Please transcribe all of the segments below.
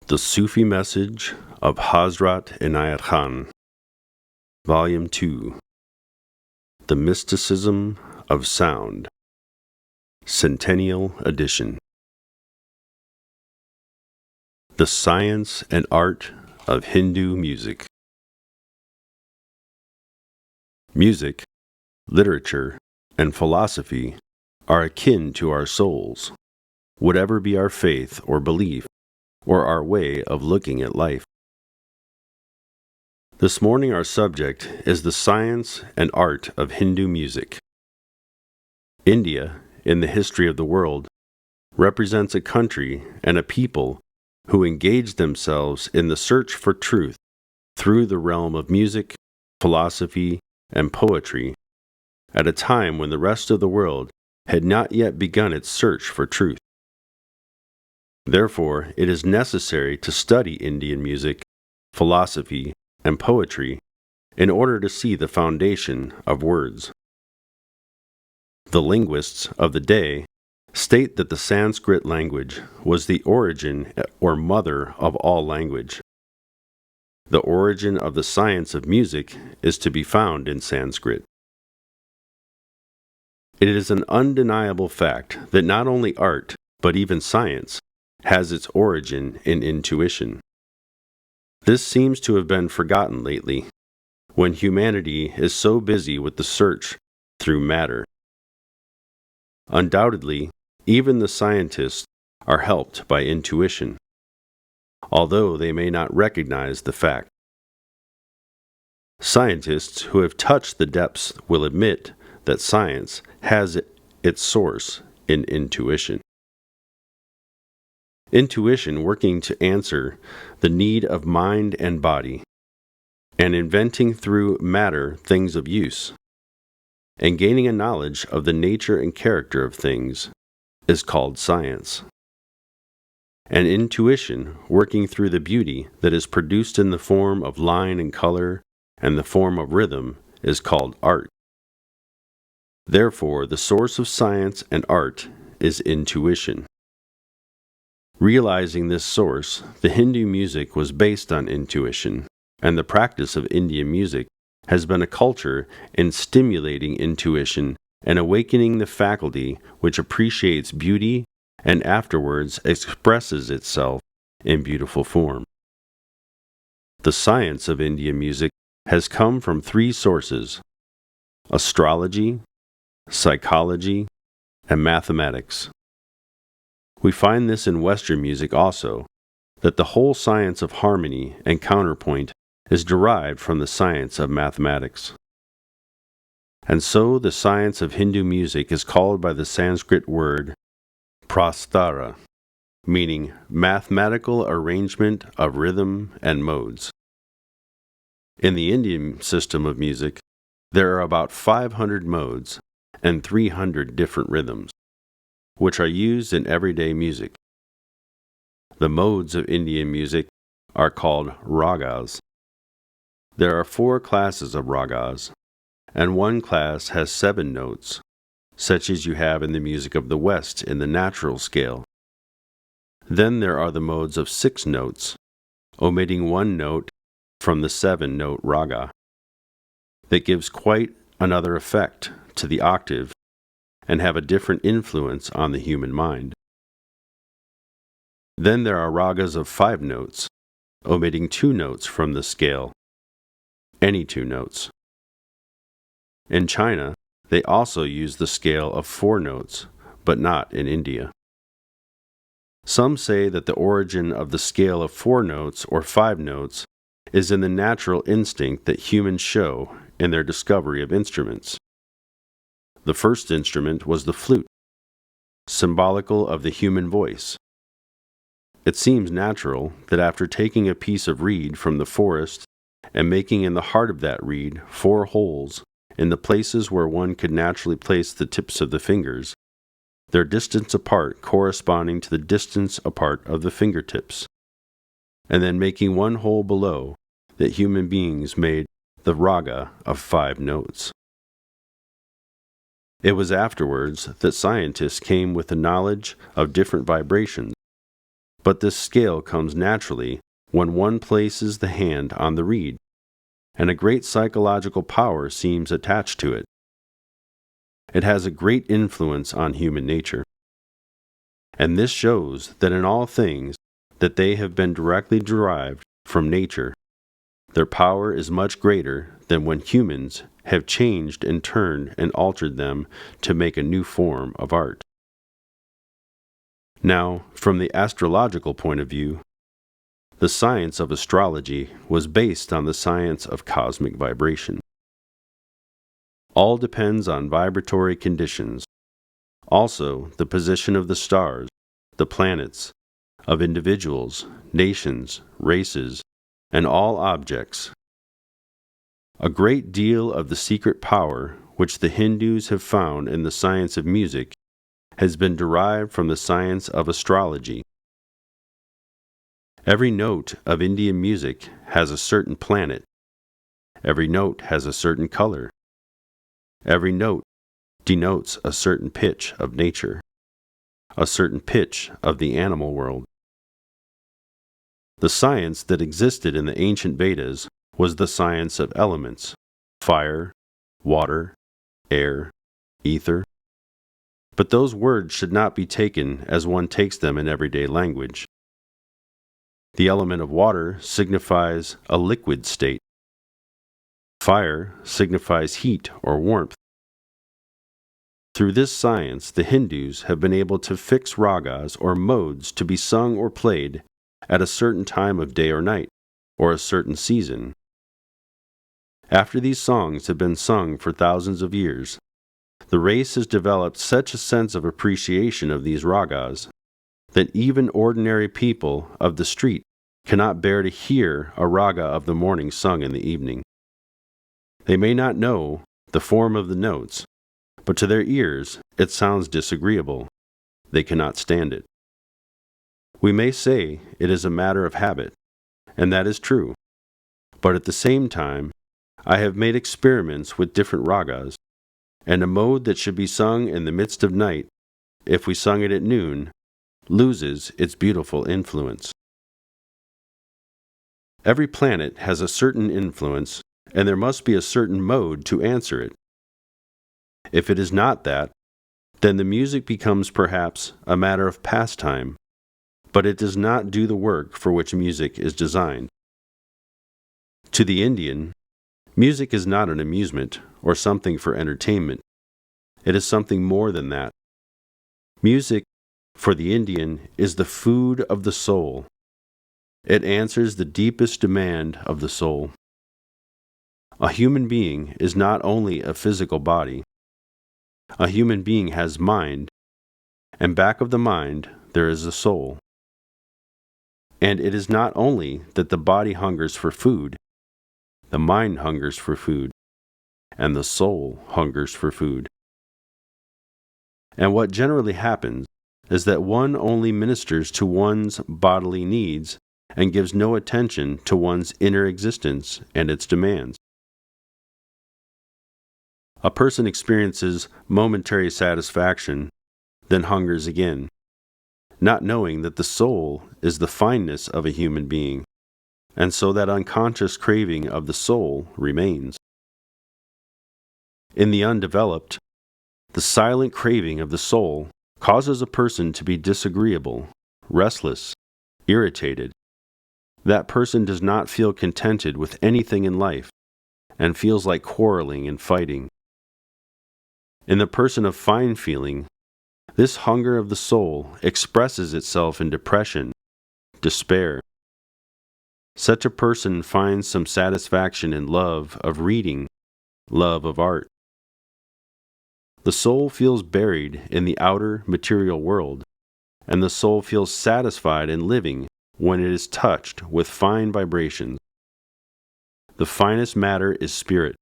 The Sufi Message of Hazrat Inayat Khan, Volume 2, The Mysticism of Sound, Centennial Edition. The Science and Art of Hindu Music. Music, literature, and philosophy are akin to our souls, whatever be our faith or belief, or our way of looking at life. This morning our subject is the science and art of Hindu music. India, in the history of the world, represents a country and a people who engaged themselves in the search for truth through the realm of music, philosophy, and poetry, at a time when the rest of the world had not yet begun its search for truth. Therefore, it is necessary to study Indian music, philosophy, and poetry in order to see the foundation of words. The linguists of the day state that the Sanskrit language was the origin or mother of all language. The origin of the science of music is to be found in Sanskrit. It is an undeniable fact that not only art, but even science, has its origin in intuition. This seems to have been forgotten lately, when humanity is so busy with the search through matter. Undoubtedly, even the scientists are helped by intuition, although they may not recognize the fact. Scientists who have touched the depths will admit that science has its source in intuition. Intuition working to answer the need of mind and body, and inventing through matter things of use, and gaining a knowledge of the nature and character of things, is called science. And intuition working through the beauty that is produced in the form of line and color and the form of rhythm is called art. Therefore, the source of science and art is intuition. Realizing this source, the Hindu music was based on intuition, and the practice of Indian music has been a culture in stimulating intuition and awakening the faculty which appreciates beauty and afterwards expresses itself in beautiful form. The science of Indian music has come from three sources: astrology, psychology, and mathematics. We find this in Western music also, that the whole science of harmony and counterpoint is derived from the science of mathematics. And so the science of Hindu music is called by the Sanskrit word prastara, meaning mathematical arrangement of rhythm and modes. In the Indian system of music, there are about 500 modes and 300 different rhythms, which are used in everyday music. The modes of Indian music are called ragas. There are 4 classes of ragas, and one class has 7 notes, such as you have in the music of the West in the natural scale. Then there are the modes of 6 notes, omitting 1 note from the 7-note raga, that gives quite another effect to the octave and have a different influence on the human mind. Then there are ragas of 5 notes, omitting 2 notes from the scale, any 2 notes. In China, they also use the scale of 4 notes, but not in India. Some say that the origin of the scale of 4 notes or 5 notes is in the natural instinct that humans show in their discovery of instruments. The first instrument was the flute, symbolical of the human voice. It seems natural that after taking a piece of reed from the forest and making in the heart of that reed 4 holes in the places where one could naturally place the tips of the fingers, their distance apart corresponding to the distance apart of the fingertips, and then making 1 hole below, that human beings made the raga of 5 notes. It was afterwards that scientists came with the knowledge of different vibrations, but this scale comes naturally when one places the hand on the reed, and a great psychological power seems attached to it. It has a great influence on human nature. And this shows that in all things that they have been directly derived from nature, their power is much greater than when humans have changed and turned and altered them to make a new form of art. Now, from the astrological point of view, the science of astrology was based on the science of cosmic vibration. All depends on vibratory conditions. Also, the position of the stars, the planets, of individuals, nations, races, and all objects. A great deal of the secret power which the Hindus have found in the science of music has been derived from the science of astrology. Every note of Indian music has a certain planet. Every note has a certain color. Every note denotes a certain pitch of nature, a certain pitch of the animal world. The science that existed in the ancient Vedas was the science of elements: fire, water, air, ether. But those words should not be taken as one takes them in everyday language. The element of water signifies a liquid state. Fire signifies heat or warmth. Through this science, the Hindus have been able to fix ragas or modes to be sung or played at a certain time of day or night, or a certain season. After these songs have been sung for thousands of years, the race has developed such a sense of appreciation of these ragas that even ordinary people of the street cannot bear to hear a raga of the morning sung in the evening. They may not know the form of the notes, but to their ears it sounds disagreeable. They cannot stand it. We may say it is a matter of habit, and that is true, but at the same time, I have made experiments with different ragas, and a mode that should be sung in the midst of night, if we sung it at noon, loses its beautiful influence. Every planet has a certain influence, and there must be a certain mode to answer it. If it is not that, then the music becomes perhaps a matter of pastime, but it does not do the work for which music is designed. To the Indian, music is not an amusement or something for entertainment. It is something more than that. Music, for the Indian, is the food of the soul. It answers the deepest demand of the soul. A human being is not only a physical body. A human being has mind, and back of the mind there is a soul. And it is not only that the body hungers for food, the mind hungers for food, and the soul hungers for food. And what generally happens is that one only ministers to one's bodily needs and gives no attention to one's inner existence and its demands. A person experiences momentary satisfaction, then hungers again, not knowing that the soul is the fineness of a human being, and so that unconscious craving of the soul remains. In the undeveloped, the silent craving of the soul causes a person to be disagreeable, restless, irritated. That person does not feel contented with anything in life, and feels like quarreling and fighting. In the person of fine feeling, this hunger of the soul expresses itself in depression, despair. Such a person finds some satisfaction in love of reading, love of art. The soul feels buried in the outer material world, and the soul feels satisfied in living when it is touched with fine vibrations. The finest matter is spirit,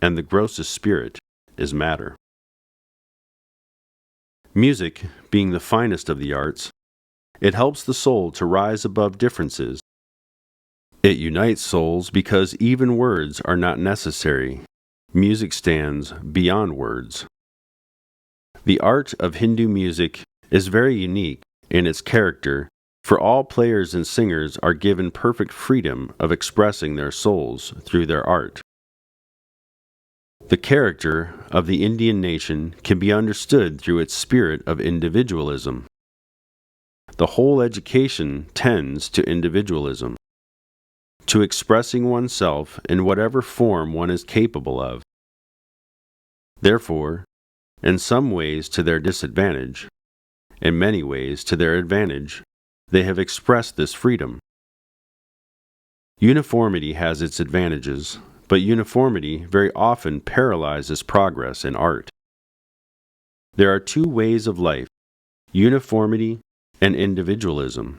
and the grossest spirit is matter. Music, being the finest of the arts, it helps the soul to rise above differences. It unites souls because even words are not necessary. Music stands beyond words. The art of Hindu music is very unique in its character For all players and singers are given perfect freedom of expressing their souls through their art. The character of the Indian nation can be understood through its spirit of individualism. The whole education tends to individualism, to expressing oneself in whatever form one is capable of. Therefore, in some ways to their disadvantage, in many ways to their advantage, they have expressed this freedom. Uniformity has its advantages, but uniformity very often paralyzes progress in art. There are two ways of life, uniformity and individualism.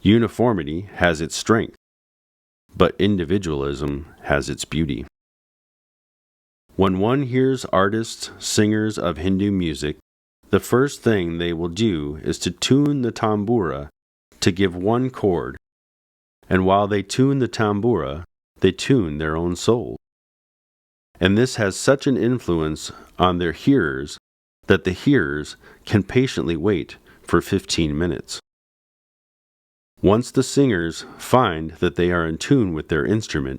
Uniformity has its strength, but individualism has its beauty. When one hears artists, singers of Hindu music, the first thing they will do is to tune the tambura to give one chord, and while they tune the tambura, they tune their own soul. And this has such an influence on their hearers that the hearers can patiently wait for 15 minutes. Once the singers find that they are in tune with their instrument,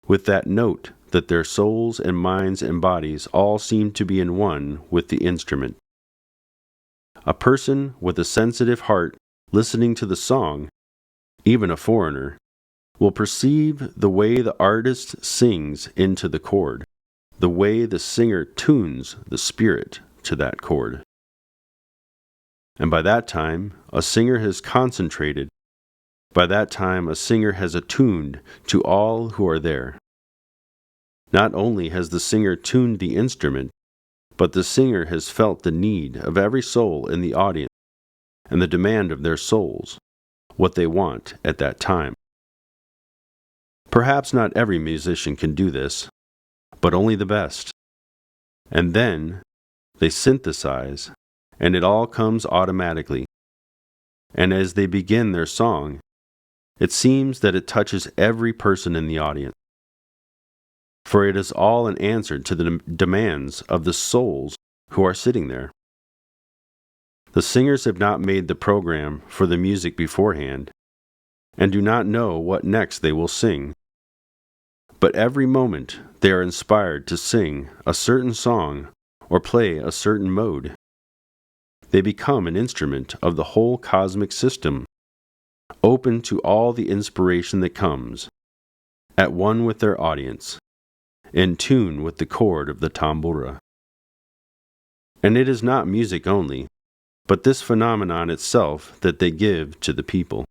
with that note that their souls and minds and bodies all seem to be in one with the instrument. A person with a sensitive heart listening to the song, even a foreigner, will perceive the way the artist sings into the chord, the way the singer tunes the spirit to that chord. And by that time, a singer has concentrated. By that time, a singer has attuned to all who are there. Not only has the singer tuned the instrument, but the singer has felt the need of every soul in the audience and the demand of their souls, what they want at that time. Perhaps not every musician can do this, but only the best. And then they synthesize, and it all comes automatically. And as they begin their song, it seems that it touches every person in the audience. For it is all an answer to the demands of the souls who are sitting there. The singers have not made the program for the music beforehand, and do not know what next they will sing. But every moment they are inspired to sing a certain song or play a certain mode. They become an instrument of the whole cosmic system, open to all the inspiration that comes, at one with their audience, in tune with the chord of the tambura. And it is not music only, but this phenomenon itself that they give to the people.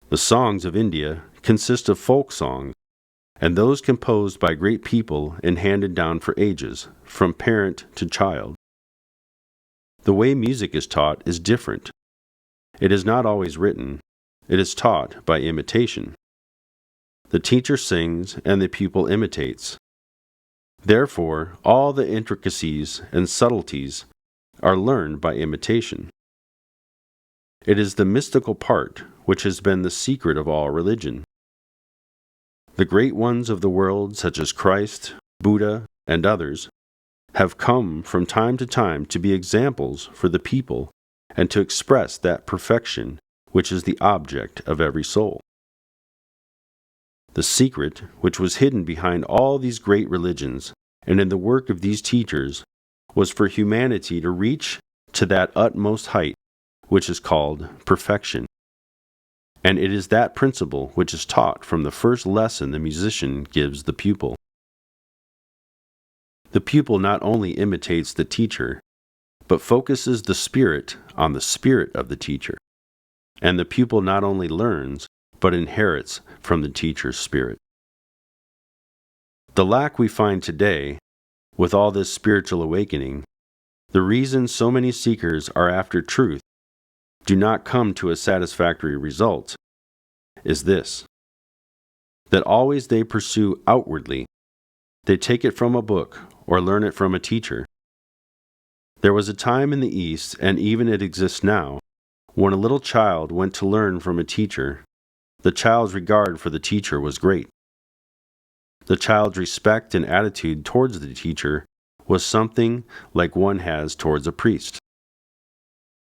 The songs of India consist of folk songs, and those composed by great people and handed down for ages, from parent to child. The way music is taught is different. It is not always written. It is taught by imitation. The teacher sings and the pupil imitates. Therefore, all the intricacies and subtleties are learned by imitation. It is the mystical part which has been the secret of all religion. The great ones of the world, such as Christ, Buddha, and others, have come from time to time to be examples for the people and to express that perfection which is the object of every soul. The secret which was hidden behind all these great religions and in the work of these teachers was for humanity to reach to that utmost height which is called perfection. And it is that principle which is taught from the first lesson the musician gives the pupil. The pupil not only imitates the teacher, but focuses the spirit on the spirit of the teacher. And the pupil not only learns, but inherits from the teacher's spirit. The lack we find today, with all this spiritual awakening, the reason so many seekers are after truth, do not come to a satisfactory result, is this: that always they pursue outwardly. They take it from a book or learn it from a teacher. There was a time in the East, and even it exists now, when a little child went to learn from a teacher. The child's regard for the teacher was great. The child's respect and attitude towards the teacher was something like one has towards a priest.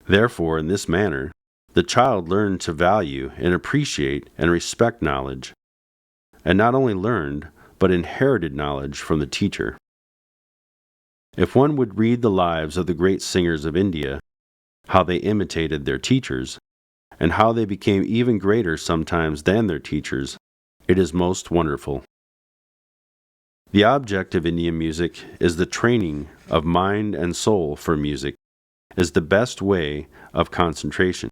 Therefore, in this manner, the child learned to value and appreciate and respect knowledge, and not only learned, but inherited knowledge from the teacher. If one would read the lives of the great singers of India, how they imitated their teachers, and how they became even greater sometimes than their teachers, it is most wonderful. The object of Indian music is the training of mind and soul for music, is the best way of concentration.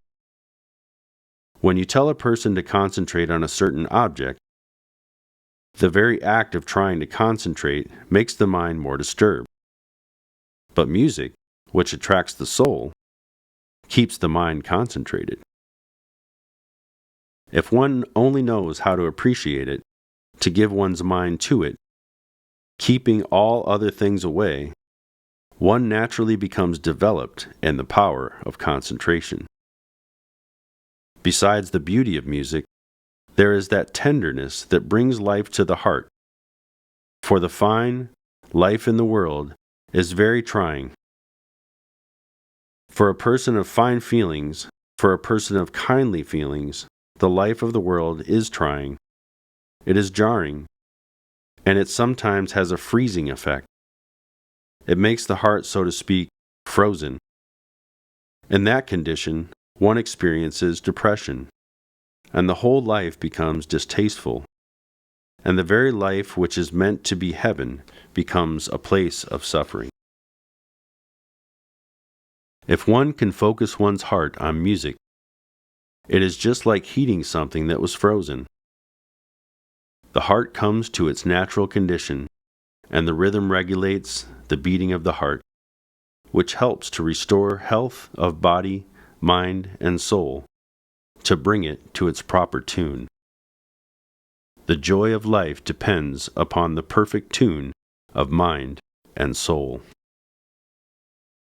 When you tell a person to concentrate on a certain object, the very act of trying to concentrate makes the mind more disturbed. But music, which attracts the soul, keeps the mind concentrated. If one only knows how to appreciate it, to give one's mind to it, keeping all other things away, one naturally becomes developed in the power of concentration. Besides the beauty of music, there is that tenderness that brings life to the heart. For the fine, life in the world is very trying. For a person of fine feelings, for a person of kindly feelings, the life of the world is trying. It is jarring, and it sometimes has a freezing effect. It makes the heart, so to speak, frozen. In that condition, one experiences depression, and the whole life becomes distasteful, and the very life which is meant to be heaven becomes a place of suffering. If one can focus one's heart on music, it is just like heating something that was frozen. The heart comes to its natural condition, and the rhythm regulates the beating of the heart, which helps to restore health of body, mind, and soul, to bring it to its proper tune. The joy of life depends upon the perfect tune of mind and soul.